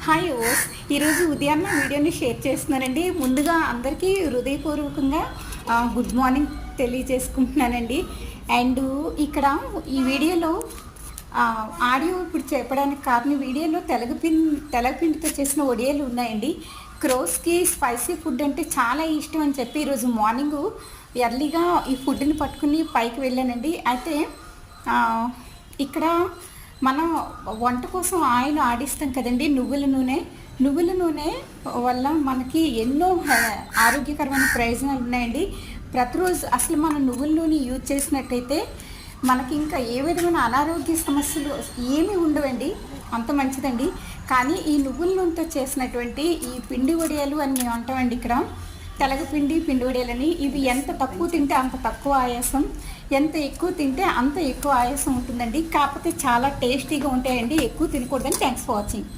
Hi ఓస్ ఈరోజు ఉదయాన్నే వీడియోని షేర్ చేస్తున్నానండి. ముందుగా అందరికీ హృదయపూర్వకంగా గుడ్ మార్నింగ్ తెలియజేసుకుంటున్నానండి. అండ్ ఇక్కడ ఈ వీడియోలో ఆడియో ఇప్పుడు చెప్పడానికి కారణం, వీడియోలో తెలగపిండితో చేసిన వడియాలు ఉన్నాయండి. క్రోస్కి స్పైసీ ఫుడ్ అంటే చాలా ఇష్టం అని చెప్పి ఈరోజు మార్నింగు ఎర్లీగా ఈ ఫుడ్ని పట్టుకుని పైకి వెళ్ళానండి. అయితే ఇక్కడ మనం వంట కోసం ఆయిల్ ఆడిస్తాం కదండి, నువ్వుల నూనె వల్ల మనకి ఎన్నో ఆరోగ్యకరమైన ప్రయోజనాలు ఉన్నాయండి. ప్రతిరోజు అసలు మనం నువ్వుల నూనె యూజ్ చేసినట్టయితే మనకి ఇంకా ఏ విధమైన అనారోగ్య సమస్యలు ఏమీ ఉండవండి, అంత మంచిదండి. కానీ ఈ నువ్వుల నూనెతో చేసినటువంటి ఈ పిండి వడియాలు అని మేము అంటామండి ఇక్కడ, తెలగపిండి పిండి వడియాలని. ఇవి ఎంత తక్కువ తింటే అంత తక్కువ ఆయాసం, ఎంత ఎక్కువ తింటే అంత ఎక్కువ ఆయాసం ఉంటుందండి. కాకపోతే చాలా టేస్టీగా ఉంటాయండి, ఎక్కువ తినకూడదని. Thanks for watching.